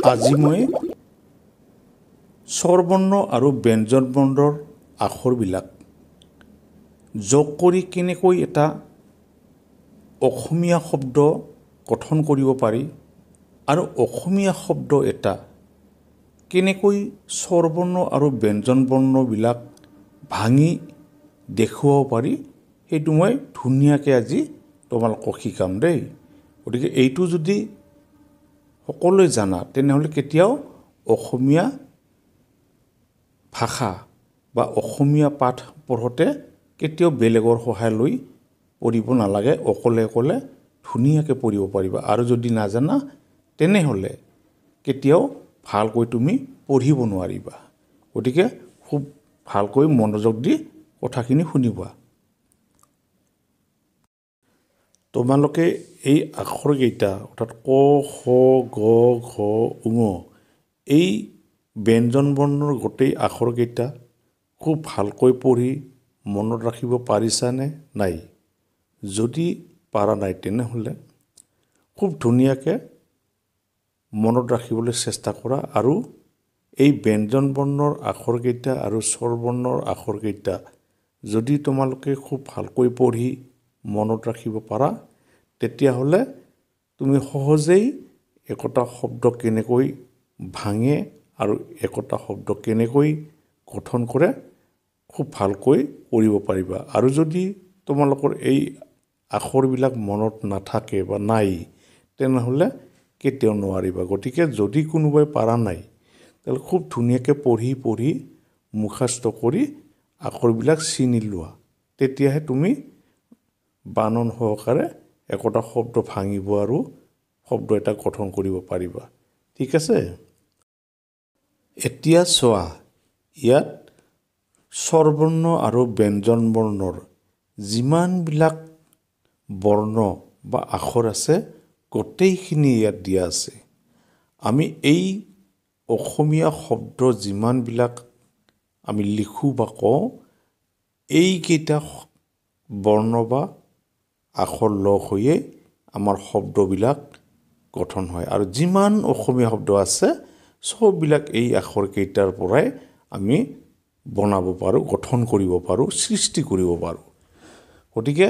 আজি মই স্বৰবৰ্ণ আৰু ব্যঞ্জন বৰ্ণৰ আখৰবিলাক যোগ কৰি কেনেকৈ এটা অসমীয়া শব্দ গঠন কৰিব পাৰি আৰু অসমীয়া শব্দ এটা কেনেকৈ স্বৰবৰ্ণ আৰু ব্যঞ্জন বৰ্ণবিলাক ভাঙি দেখুৱাব পাৰি সেইটো মই ধুনীয়াকৈ আজি তোমালোকক শিকাম দেই। গতিকে এইটো যদি সকলোৱে জানা তেনেহ'লে কেতিয়াও অসমীয়া ভাষা বা অসমীয়া পাঠ পঢ়োঁতে কেতিয়াও বেলেগৰ সহায় লৈ পঢ়িব নালাগে, অকলে অকলে ধুনীয়াকৈ পঢ়িব পাৰিবা। আৰু যদি নাজানা তেনেহ'লে কেতিয়াও ভালকৈ তুমি পঢ়িব নোৱাৰিবা। গতিকে খুব ভালকৈ মনোযোগ দি কথাখিনি শুনিবা। তোমালোকে এই আখৰকেইটা অৰ্থাৎ ক, খ, গ, ঘ, ঙ এই ব্যঞ্জন বৰ্ণৰ গোটেই আখৰকেইটা খুব ভালকৈ পঢ়ি মনত ৰাখিব পাৰিছানে নাই? যদি পাৰা নাই তেনেহ'লে খুব ধুনীয়াকৈ মনত ৰাখিবলৈ চেষ্টা কৰা আৰু এই ব্যঞ্জন বৰ্ণৰ আখৰকেইটা আৰু স্বৰবৰ্ণৰ আখৰকেইটা যদি তোমালোকে খুব ভালকৈ পঢ়ি মনত ৰাখিব পাৰা তেতিয়াহ'লে তুমি সহজেই একোটা শব্দ কেনেকৈ ভাঙে আৰু একোটা শব্দ কেনেকৈ গঠন কৰে খুব ভালকৈ কৰিব পাৰিবা। আৰু যদি তোমালোকৰ এই আখৰবিলাক মনত নাথাকে বা নাই তেনেহ'লে কেতিয়াও নোৱাৰিবা। গতিকে যদি কোনোবাই পাৰা নাই তেতিয়াহ'লে খুব ধুনীয়াকৈ পঢ়ি মুখস্থ কৰি আখৰবিলাক চিনি লোৱা, তেতিয়াহে তুমি বানান সহকাৰে একোটা শব্দ ভাঙিব আৰু শব্দ এটা গঠন কৰিব পাৰিবা। ঠিক আছে? এতিয়া চোৱা, ইয়াত স্বৰবৰ্ণ আৰু ব্যঞ্জন বৰ্ণৰ যিমানবিলাক বৰ্ণ বা আখৰ আছে গোটেইখিনি ইয়াত দিয়া আছে। আমি এই অসমীয়া শব্দ যিমানবিলাক আমি লিখোঁ বা কওঁ এইকেইটা বৰ্ণ বা আখৰ লগ হৈয়ে আমাৰ শব্দবিলাক গঠন হয়। আৰু যিমান অসমীয়া শব্দ আছে চববিলাক এই আখৰকেইটাৰ পৰাই আমি বনাব পাৰোঁ, গঠন কৰিব পাৰোঁ, সৃষ্টি কৰিব পাৰোঁ। গতিকে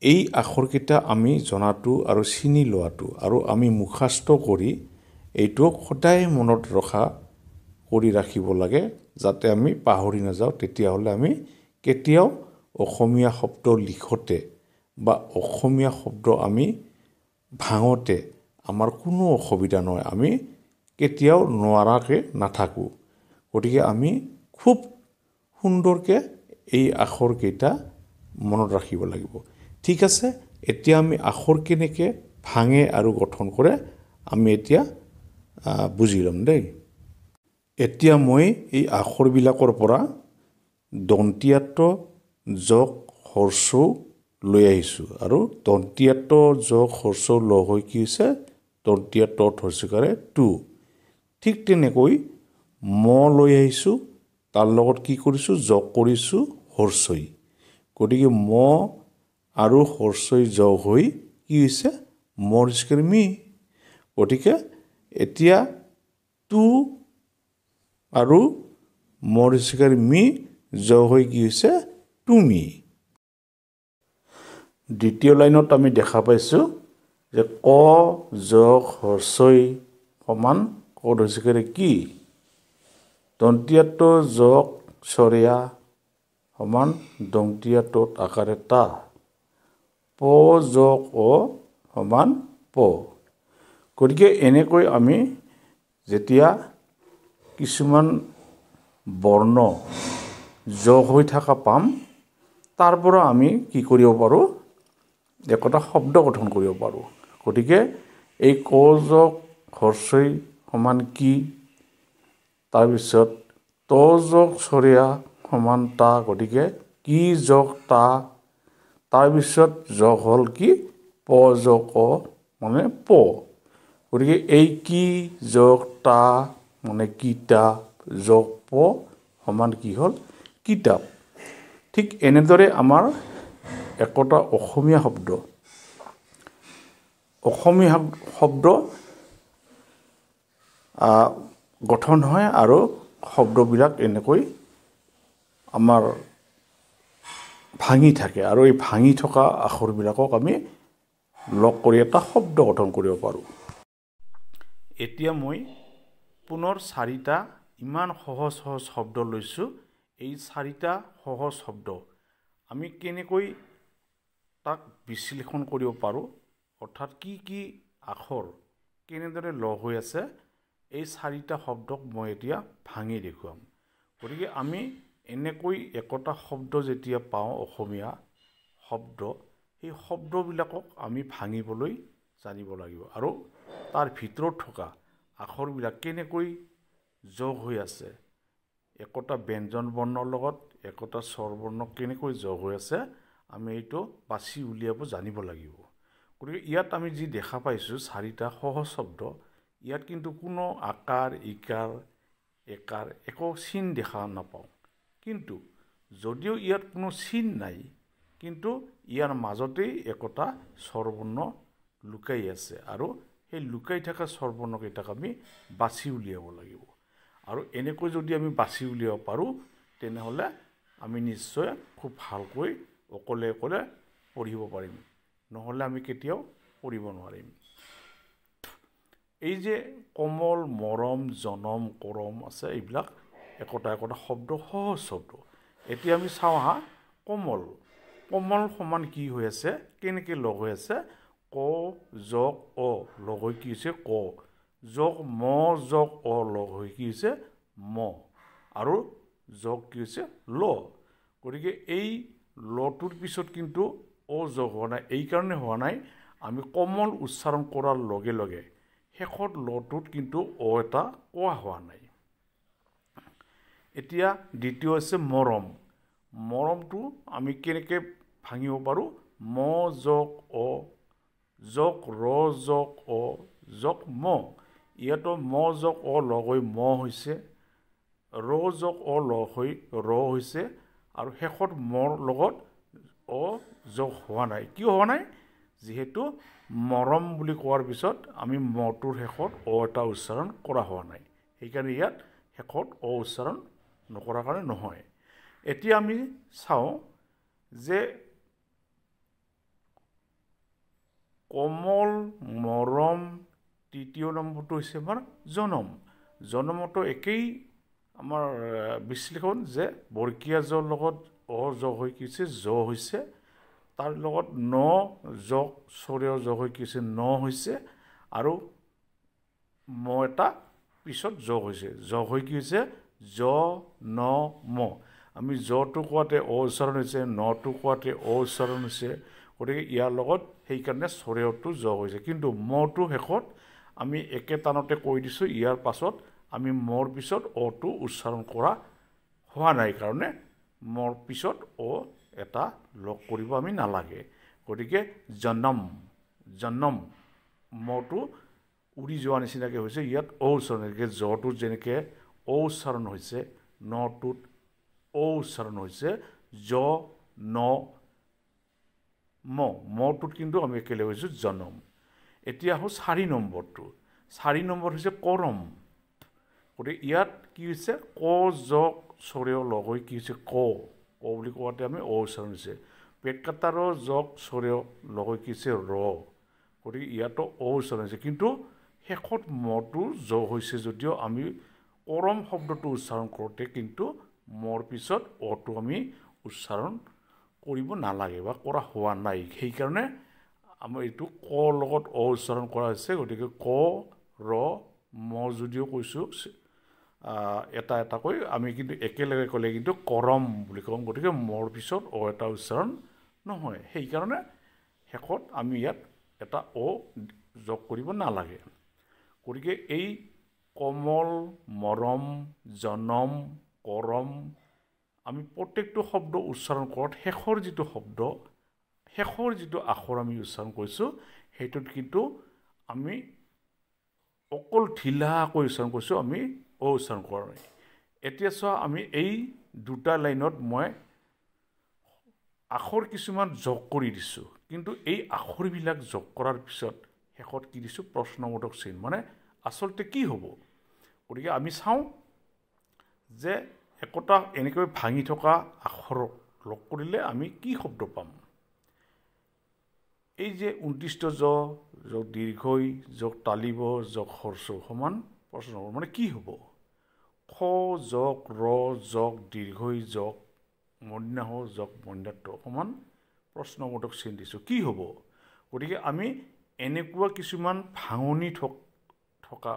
এই আখৰকেইটা আমি জনাটো আৰু চিনি লোৱাটো আৰু আমি মুখস্থ কৰি এইটো সদায় মনত কৰি ৰাখিব লাগে যাতে আমি পাহৰি নাযাওঁ। তেতিয়াহ'লে আমি কেতিয়াও অসমীয়া শব্দ লিখোঁতে বা অসমীয়া শব্দ আমি ভাঙোতে আমাৰ কোনো অসুবিধা নহয়, আমি কেতিয়াও নোৱাৰাকৈ নাথাকোঁ। গতিকে আমি খুব সুন্দৰকৈ এই আখৰকেইটা মনত ৰাখিব লাগিব। ঠিক আছে, এতিয়া আমি আখৰ কেনেকৈ ভাঙে আৰু গঠন কৰে আমি এতিয়া বুজি ল'ম দেই। এতিয়া মই এই আখৰবিলাকৰ পৰা দন্ত্যাত্ত যোগ হ্ৰস্ব লৈ আহিছোঁ আৰু দন্ত্যাত্ত যোগ হ্ৰস্ব লগ হৈ কি হৈছে দন্ত্যাত্ত হ্ৰস্বকাৰে টু। ঠিক তেনেকৈ ম লৈ আহিছোঁ, তাৰ লগত কি কৰিছোঁ যোগ কৰিছোঁ হ্ৰস্বই। গতিকে ম আৰু হ্ৰস্বই যোগ হৈ কি হৈছে মৰ স্কাৰ মি। গতিকে এতিয়া টু আৰু মৰ স্কাৰ মি যোগ হৈ কি হৈছে তুমি। দ্বিতীয় লাইনত আমি দেখা পাইছোঁ যে ক যোগ হ্ৰস্বই সমান ক হ্ৰস্বকাৰে কি, দন্ত্যাত্ত যোগ চৰেয়া সমান দন্ত্যাত্ত আকাৰে তা, প যোগ অ সমান প। গতিকে এনেকৈ আমি যেতিয়া কিছুমান বৰ্ণ যোগ হৈ থকা পাম তাৰ পৰা আমি কি কৰিব পাৰোঁ একোটা শব্দ গঠন কৰিব পাৰোঁ। গতিকে এই ক যোগ হ্ৰস্বই সমান কি, তাৰপিছত ত যোগ চৰেয়া সমান তা, গতিকে কি যোগ তা, তাৰপিছত যোগ হ'ল কি প যোগ অ মানে প। গতিকে এই কি যোগ তা মানে কিতাপ যোগ প সমান কি হ'ল কিতাপ। ঠিক এনেদৰে আমাৰ একোটা অসমীয়া শব্দ গঠন হয় আৰু শব্দবিলাক এনেকৈ আমাৰ ভাঙি থাকে আৰু এই ভাঙি থকা আখৰবিলাকক আমি লগ কৰি এটা শব্দ গঠন কৰিব পাৰোঁ। এতিয়া মই পুনৰ 4টা ইমান সহজ সহজ শব্দ লৈছোঁ। এই 4টা সহজ শব্দ আমি কেনেকৈ তাক বিশ্লেষণ কৰিব পাৰোঁ, অৰ্থাৎ কি কি আখৰ কেনেদৰে লগ হৈ আছে, এই 4টা শব্দক মই এতিয়া ভাঙি দেখুৱাম। গতিকে আমি এনেকৈ একোটা শব্দ যেতিয়া পাওঁ, অসমীয়া শব্দ, সেই শব্দবিলাকক আমি ভাঙিবলৈ জানিব লাগিব আৰু তাৰ ভিতৰত থকা আখৰবিলাক কেনেকৈ যোগ হৈ আছে, একোটা ব্যঞ্জন বৰ্ণৰ লগত একোটা স্বৰবৰ্ণ কেনেকৈ যোগ হৈ আছে, আমি এইটো বাছি উলিয়াব জানিব লাগিব। গতিকে ইয়াত আমি যি দেখা পাইছোঁ 4টা সহজ শব্দ, ইয়াত কিন্তু কোনো আকাৰ, ইকাৰ, একাৰ একো চিন দেখা নাপাওঁ। কিন্তু যদিও ইয়াত কোনো চিন নাই, কিন্তু ইয়াৰ মাজতেই একোটা স্বৰবৰ্ণ লুকাই আছে আৰু সেই লুকাই থকা স্বৰবৰ্ণকেইটাক আমি বাছি উলিয়াব লাগিব। আৰু এনেকৈ যদি আমি বাছি উলিয়াব পাৰোঁ, তেনেহ'লে আমি নিশ্চয় খুব ভালকৈ অকলে অকলে পঢ়িব পাৰিম, নহ'লে আমি কেতিয়াও পঢ়িব নোৱাৰিম। এই যে কোমল, মৰম, জনম, কৰম আছে, এইবিলাক একোটা একোটা শব্দ, সহজ শব্দ। এতিয়া আমি চাওঁ হা, কোমল। কোমল সমান কি হৈ আছে, কেনেকৈ লগ হৈ আছে, ক যোগ অ লগ হৈ কি হৈছে ক, যোগ ম যোগ অ লগ হৈ কি হৈছে ম, আৰু যোগ কি হৈছে ল। গতিকে এই লটোৰ পিছত কিন্তু অ যোগ হোৱা নাই। এইকাৰণে হোৱা নাই, আমি কোমল উচ্চাৰণ কৰাৰ লগে লগে শেষত লটোত কিন্তু অ এটা কোৱা হোৱা নাই। এতিয়া দ্বিতীয় হৈছে মৰম। মৰমটো আমি কেনেকৈ ভাঙিব পাৰোঁ, ম যোগ অ যোগ ৰ যোগ অ যোগ ম। ইয়াতো ম যোগ অ লগ হৈ ম হৈছে, ৰ যোগ অ লগ হৈ ৰ হৈছে, আৰু শেষত মৰ লগত অ যোগ হোৱা নাই। কিয় হোৱা নাই? যিহেতু মৰম বুলি কোৱাৰ পিছত আমি মটোৰ শেষত অ এটা উচ্চাৰণ কৰা হোৱা নাই, সেইকাৰণে ইয়াত শেষত অ উচ্চাৰণ নকৰাৰ কাৰণে নহয়। এতিয়া আমি চাওঁ যে কোমল, মৰম, তৃতীয় নম্বৰটো হৈছে আমাৰ জনম। জনমতো একেই আমাৰ বিশ্লেষণ, যে বৰ্গীয়া জ লগত অ যোগ হৈ কি হৈছে জ হৈছে, তাৰ লগত ন যোগ স্বৰীয় যোগ হৈ কি হৈছে ন হৈছে, আৰু ম এটা পিছত যোগ হৈছে, যোগ হৈ কি হৈছে জ ন ম। আমি জটো কোৱাতে অ উচ্চাৰণ হৈছে, নটো কোৱাতে অ উচ্চাৰণ হৈছে, গতিকে ইয়াৰ লগত সেইকাৰণে স্বৰীয়টো যোগ হৈছে। কিন্তু মটো শেষত আমি একে টানতে কৈ দিছোঁ, ইয়াৰ পাছত আমি মৰ পিছত অটো উচ্চাৰণ কৰা হোৱা নাই কাৰণে মৰ পিছত অ এটা লগ কৰিব আমি নালাগে। গতিকে জনম, জনম মটো উৰি যোৱা নিচিনাকৈ হৈছে, ইয়াত অ উচ্চাৰণ, জটোত যেনেকৈ অ উচ্চাৰণ হৈছে, নটোত অ উচ্চাৰণ হৈছে, জ ন ম, মটোত কিন্তু আমি একেলগে হৈছোঁ জনম। এতিয়া আহোঁ 4 নম্বৰটো। 4 নম্বৰ হৈছে কৰম। গতিকে ইয়াত কি হৈছে, ক যোগ স্বৰীয় লগ হৈ কি হৈছে ক, ক বুলি কোৱাতে আমি অ উচ্চাৰণ হৈছে, পেটকাটাৰ যোগ স্বৰীয় লগ হৈ কি হৈছে ৰ, গতিকে ইয়াতো অ উচ্চাৰণ হৈছে। কিন্তু শেষত মটো যোগ হৈছে যদিও আমি কৰম শব্দটো উচ্চাৰণ কৰোঁতে কিন্তু মৰ পিছত অটো আমি উচ্চাৰণ কৰিব নালাগে বা কৰা হোৱা নাই। সেইকাৰণে আমাৰ এইটো ক লগত অ উচ্চাৰণ কৰা হৈছে। গতিকে ক ৰ ম যদিও কৈছোঁ এটা এটাকৈ, আমি কিন্তু একেলগে ক'লে কিন্তু কৰম বুলি কওঁ। গতিকে মৰ পিছত অ এটা উচ্চাৰণ নহয়, সেইকাৰণে শেষত আমি ইয়াত এটা অ যোগ কৰিব নালাগে। গতিকে এই কোমল, মৰম, জনম, কৰম, আমি প্ৰত্যেকটো শব্দ উচ্চাৰণ কৰাত শেষৰ যিটো শব্দ, শেষৰ যিটো আখৰ আমি উচ্চাৰণ কৰিছোঁ, সেইটোত কিন্তু আমি অকল ঢিলাকৈ উচ্চাৰণ কৰিছোঁ, আমি অ উচ্চাৰণ কৰা নাই। এতিয়া চোৱা, আমি এই দুটা লাইনত মই আখৰ কিছুমান যোগ কৰি দিছোঁ, কিন্তু এই আখৰবিলাক যোগ কৰাৰ পিছত শেষত কি দিছোঁ, প্ৰশ্নবোধক চিন। মানে আচলতে কি হ'ব, গতিকে আমি চাওঁ যে একোটা এনেকৈ ভাঙি থকা আখৰক লগ কৰিলে আমি কি শব্দ পাম এই যে 29টা জ যোগ দীৰ্ঘই যোগ তালিব যোগ হৰ্ষ সমান প্ৰশ্ন মানে কি হ'ব খ যোগ ৰ যোগ দীৰ্ঘই যোগ মূৰ্ধন্য হ যোগ মূৰ্ধন্য সমান প্ৰশ্নবোধক চিন দিছোঁ কি হ'ব গতিকে আমি এনেকুৱা কিছুমান ভাঙনি থকা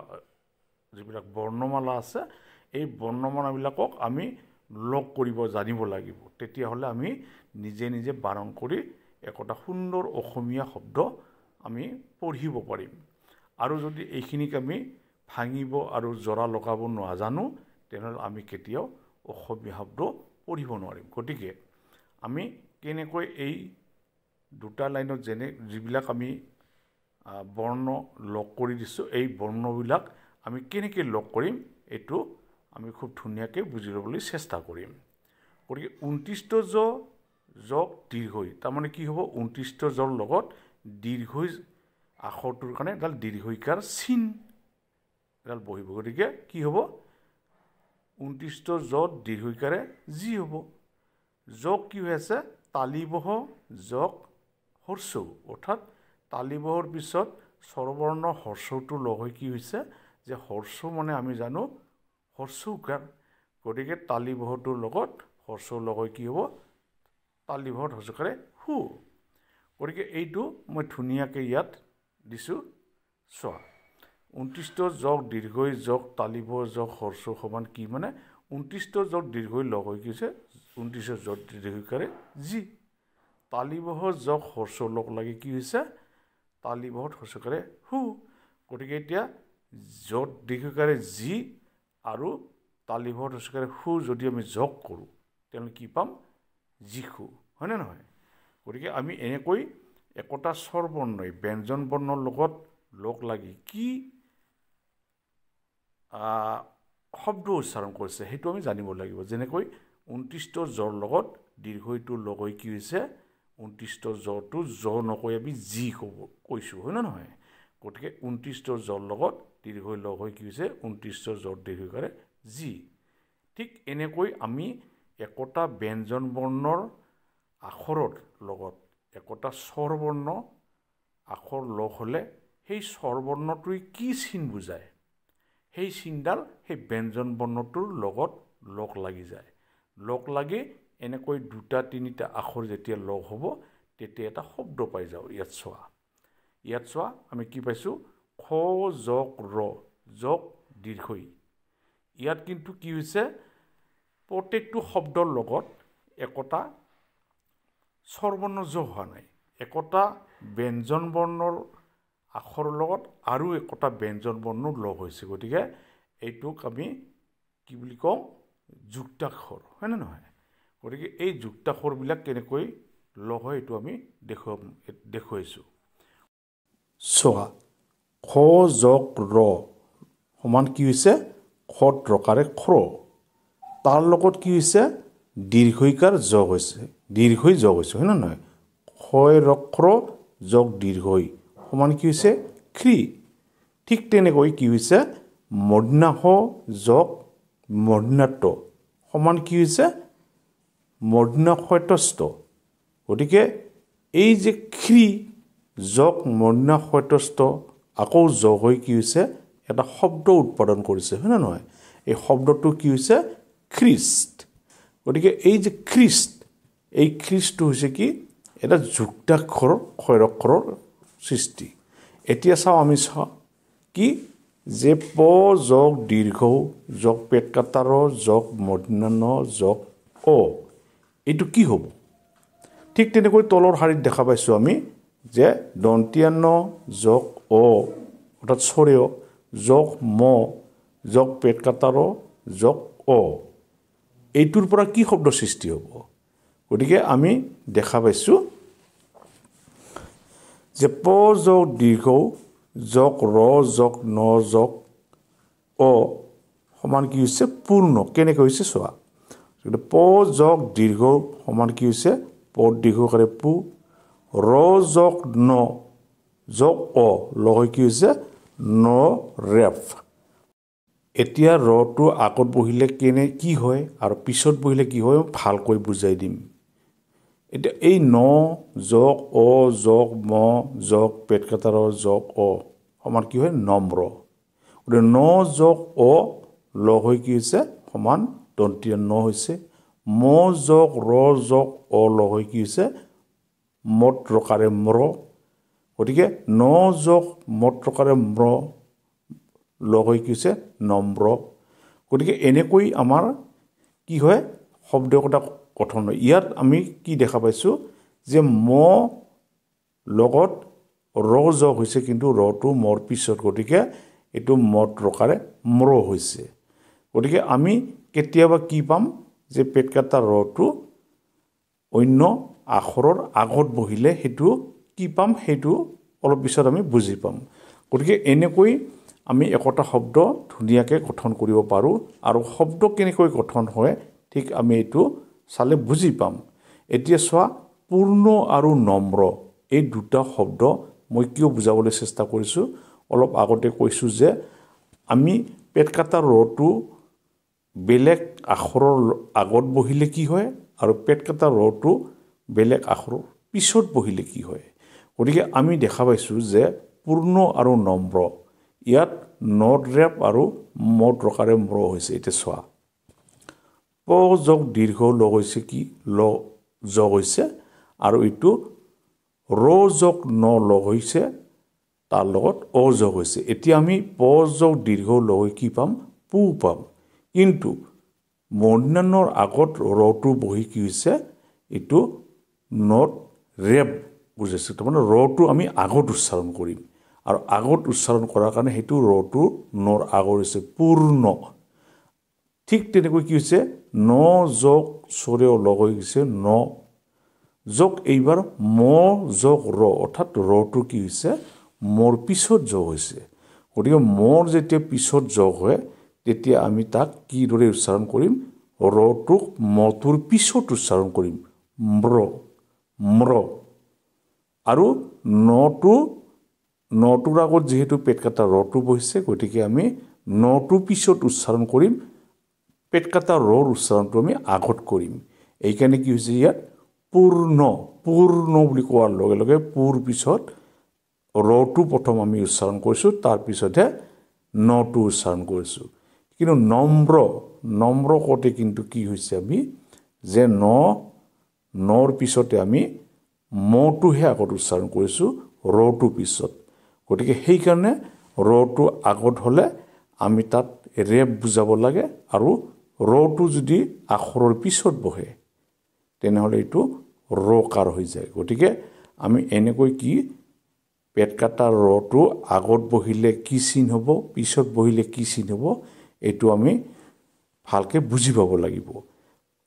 যিবিলাক বৰ্ণমালা আছে এই বৰ্ণমালাবিলাকক আমি লগ কৰিব জানিব লাগিব তেতিয়াহ'লে আমি নিজে নিজে বাৰণ কৰি একোটা সুন্দৰ অসমীয়া শব্দ আমি পঢ়িব পাৰিম আৰু যদি এইখিনিক আমি ভাঙিব আৰু জৰা লগাব নাজানো তেনেহ'লে আমি কেতিয়াও অসমীয়া শব্দ পঢ়িব নোৱাৰিম গতিকে আমি কেনেকৈ এই দুটা লাইনত যেনে যিবিলাক আমি বৰ্ণ লগ কৰি দিছোঁ এই বৰ্ণবিলাক আমি কেনেকৈ লগ কৰিম এইটো আমি খুব ধুনীয়াকৈ বুজি ল'বলৈ চেষ্টা কৰিম গতিকে 29টা জ যোগ দীৰ্ঘই তাৰমানে কি হ'ব 29টা জৰ লগত দীৰ্ঘই আখৰটোৰ কাৰণে এডাল দীৰ্ঘইকাৰ চিন এডাল বহিব গতিকে কি হ'ব 29টা জত দীৰ্ঘইকাৰে জি হ'ব যোগ কি হৈ আছে তালিবহ যোগ হৰ্ষৌ অৰ্থাৎ তালিবহৰ পিছত স্বৰবৰ্ণ হৰ্ষৌটো লগ হৈ কি হৈছে যে হৰ্ষৌ মানে আমি জানো হৰ্ষৌকাৰ গতিকে তালিবহটোৰ লগত হৰ্ষৌ লগ হৈ কি হ'ব তালিবহত হৰ্ষৌকাৰে হু গতিকে এইটো মই ধুনীয়াকৈ ইয়াত দিছোঁ চোৱা 29টা যোগ দীৰ্ঘই যোগ তালিবহ যোগ হৰ্ষৌ সমান কি মানে 29টা যোগ দীৰ্ঘই লগ হৈ কি হৈছে 29টা যোগ দীৰ্ঘইকাৰে জি তালিবহ যোগ হৰ্ষৌ লগ লাগি কি হৈছে তালিবহত হৰ্ষৌকাৰে হু গতিকে এতিয়া য'ত দীৰ্ঘইকাৰে জি আৰু তালিবহত হৰ্ষৌকাৰে হু যদি আমি যোগ কৰোঁ তেনেহ'লে কি পাম জিখু হয়নে নহয় গতিকে আমি এনেকৈ একোটা স্বৰবৰ্ণই ব্যঞ্জন বৰ্ণৰ লগত লগ লাগি কি শব্দ উচ্চাৰণ কৰিছে সেইটো আমি জানিব লাগিব যেনেকৈ 29টা জৰ লগত দীৰ্ঘইটো লগ হৈ কি হৈছে 29টা জটো জ নকৈ আমি জি কৈছোঁ হয় নে নহয় গতিকে 29টা জৰ লগত দীৰ্ঘই লগ হৈ কি হৈছে 29টা জৰ দীৰ্ঘইকাৰে জি ঠিক এনেকৈ আমি একোটা ব্যঞ্জন বৰ্ণৰ আখৰৰ লগত একোটা স্বৰবৰ্ণ আখৰ লগ হ'লে সেই স্বৰবৰ্ণটোৱে কি চিন বুজায় সেই চিনডাল সেই ব্যঞ্জন বৰ্ণটোৰ লগত লগ লাগি যায় লগ লাগি এনেকৈ দুটা তিনিটা আখৰ যেতিয়া লগ হ'ব তেতিয়া এটা শব্দ পাই যাওঁ ইয়াত চোৱা আমি কি পাইছোঁ খ যোগ ৰ যোগ দীৰ্ঘই ইয়াত কিন্তু কি হৈছে প্ৰত্যেকটো শব্দৰ লগত একোটা স্বৰবৰ্ণ যোগ হোৱা নাই একোটা ব্যঞ্জন বৰ্ণৰ আখৰৰ লগত আৰু একোটা ব্যঞ্জন বৰ্ণ লগ হৈছে গতিকে এইটোক আমি কি বুলি কওঁ যুক্তাক্ষৰ হয়নে নহয় গতিকে এই যুক্তাক্ষৰবিলাক কেনেকৈ লগ হয় এইটো আমি দেখুৱাইছোঁ চোৱা খ যোগ ৰ সমান কি হৈছে খত ৰকাৰে খ্ৰ তাৰ লগত কি হৈছে দীৰ্ঘইকাৰ যোগ হৈছে দীৰ্ঘই যোগ হৈছে হয় নে নহয় ক্ষয় ৰক্ৰ যোগ দীৰ্ঘই সমান কি হৈছে খ্ৰী ঠিক তেনেকৈ কি হৈছে মূৰ্ধন্য যোগ মূৰ্ধন্য সমান কি হৈছে মূৰ্ধন্য ক্ষয়তস্থ গতিকে এই যে খ্ৰী যোগ মূৰ্ধন্য ক্ষয়তস্থ আকৌ যোগ হৈ কি হৈছে এটা শব্দ উৎপাদন কৰিছে হয় নে নহয় এই শব্দটো কি হৈছে খ্ৰীষ্ট গতিকে এই যে খ্ৰীষ্ট এই খ্ৰীষ্টটো হৈছে কি এটা যুক্তাক্ষৰ ক্ষয়ৰক্ষৰৰ সৃষ্টি এতিয়া চাওঁ আমি কি যে প যোগ দীৰ্ঘ যোগ পেট কাটাৰ যোগ মূৰ্ধন্য যোগ অ এইটো কি হ'ব ঠিক তেনেকৈ তলৰ শাৰীত দেখা পাইছোঁ আমি যে দন্ত্যান্ন যোগ অ অৰ্থাৎ স্বৰেয় যোগ ম যোগ পেট কাটাৰ যোগ অ এইটোৰ পৰা কি শব্দ সৃষ্টি হ'ব গতিকে আমি দেখা পাইছোঁ যে প যোগ দীৰ্ঘ যোগ ৰ যোগ ন যোগ অ সমান কি হৈছে পূৰ্ণ কেনেকৈ হৈছে চোৱা প যোগ দীৰ্ঘ সমান কি হৈছে প দীৰ্ঘকাৰে পু ৰ যোগ ন যোগ অ লগ হৈ কি হৈছে ন ৰেফ এতিয়া ৰটো আগত বহিলে কি হয় আৰু পিছত বহিলে কি হয় ভালকৈ বুজাই দিম এতিয়া এই ন যোগ অ যোগ ম যোগ পেট কাটাৰ যোগ অ সমান কি হয় নম্ৰ গতিকে ন যোগ অ লগ হৈ কি হৈছে সমান দন্তীয় ন হৈছে ম যোগ ৰ যোগ অ লগ হৈ কি হৈছে মত ৰকাৰে ম্ৰ গতিকে ন যোগ মত ৰকাৰে ম্ৰ লগ হৈ কি হৈছে নম্ৰ গতিকে এনেকৈ আমাৰ কি হয় শব্দ এটা গঠন হয় ইয়াত আমি কি দেখা পাইছো যে ম লগত ৰ যোগ হৈছে কিন্তু ৰটো মৰ পিছত গতিকে এটো মত ৰকাৰে ম্ৰ হৈছে গতিকে আমি কেতিয়াবা কি পাম যে পেট কাটা ৰটো অন্য আখৰৰ আগত বহিলে হেতু কি পাম হেতু অলপ পিছত আমি বুজি পাম গতিকে এনেকৈ আমি একটা শব্দ ধুনিয়াকে গঠন কৰিব পাৰো আৰু শব্দ কেনেকৈ গঠন হয় ঠিক আমি এটো চালে বুজি পাম এতিয়া সোৱা পূৰ্ণ আৰু নম্ৰ এই দুটা শব্দ মই কিয় বুজাবলৈ চেষ্টা কৰিছো অলপ আগতে কৈছো যে আমি পেট কাটা ৰটো বেলেগ আখৰৰ আগত বহিলে কি হয় আৰু পেট কাটা ৰটো বেলেগ আখৰৰ পিছত বহিলে কি হয় গতিকে আমি দেখা পাইছো যে পূৰ্ণ আৰু নম্ৰ ইয়াত নট ৰেপ আৰু মত ৰকাৰে ম্ৰ হৈছে এটা সোৱা প যোগ দীৰ্ঘ লগ হৈছে কি ল যোগ হৈছে আৰু ইটো ৰ যোগ ন লগ হৈছে তাৰ লগত অ যোগ হৈছে এতিয়া আমি প যোগ দীৰ্ঘ লগ হৈ কি পাম পু পাম কিন্তু মূৰ্ধন্যৰ আগত ৰটো বহি কি হৈছে ইটো নট ৰেপ বুজাইছে তাৰমানে ৰটো আমি আগত উচ্চাৰণ কৰিম আৰু আগত উচ্চাৰণ কৰাৰ কাৰণে হেতু ৰটো নৰ আগৰ হৈছে পূৰ্ণ ঠিক তেনেকৈ কি হৈছে ন যোগ চৰে লগ হৈ গৈছে ন যোগ এইবাৰ ম যোগ ৰ অৰ্থাৎ ৰটো কি হৈছে মোৰ পিছত যোগ হৈছে গতিকে মোৰ যেতিয়া পিছত যোগ হয় তেতিয়া আমি তাক কি দৰে উচ্চাৰণ কৰিম ৰটোক মটোৰ পিছত উচ্চাৰণ কৰিম ম্ৰ ম্ৰ আৰু নটোৰ আগত যেহেতু পেট কাটা ৰটো বহিছে গতিকে আমি নটো পিছত উচ্চাৰণ কৰিম পেট কাটা ৰৰ উচ্চাৰণটো আমি আগত কৰিম এইকাৰণে কি হৈছে ইয়াত পূৰ্ণ বুলি কোৱাৰ লগে লগে পুৰ পিছত ৰটো প্ৰথম আমি উচ্চাৰণ কৰিছো তাৰ পিছতহে নটো উচ্চাৰণ কৰিছো কিন্তু নম্ৰ কতে কিন্তু কি হৈছে আমি যে নৰ পিছতে আমি মটোহে আগত উচ্চাৰণ কৰিছো ৰটো পিছত গতিকে সেই কাৰণে ৰটো আগত হলে আমি তাত ৰেপ বুজাব লাগে আৰু ৰটো যদি আখৰৰ পিছত বহে তেনেহলে এটো ৰকাৰ হৈ যায় গতিকে আমি এনেকৈ কি পেট কাটা ৰটো আগত বহিলে কি চিন হ'ব পিছত বহিলে কি চিন হ'ব এটো আমি ভালকে বুজি পাব লাগিব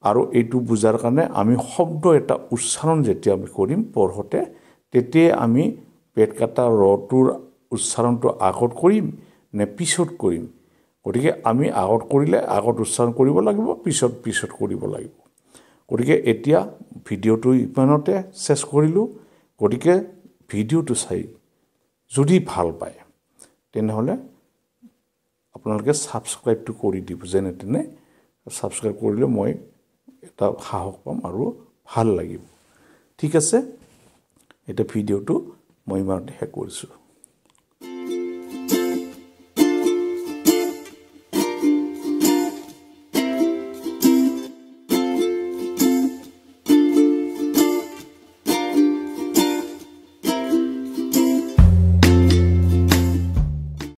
আৰু এটো বুজাৰ কাৰণে আমি শব্দ এটা উচ্চাৰণ যেতিয়া আমি কৰিম পঢ়তে তেতিয়া আমি পেট কাটা ৰটোৰ উচ্চাৰণটো আগত কৰিম নে পিছত কৰিম গতিকে আমি আগত কৰিলে আগত উচ্চাৰণ কৰিব লাগিব পিছত কৰিব লাগিব গতিকে এতিয়া ভিডিওটো ইমানতে শেষ কৰিলো গতিকে ভিডিওটো চাই যদি ভাল পায় তেনেহলে আপোনালোকে সাবস্ক্ৰাইবটো কৰি দিব যেনে তেনে সাবস্ক্ৰাইব কৰিলে মই এটা সাহস পাম আৰু ভাল লাগিব ঠিক আছে এটা ভিডিওটো মই ইমানতে শেষ কৰিছো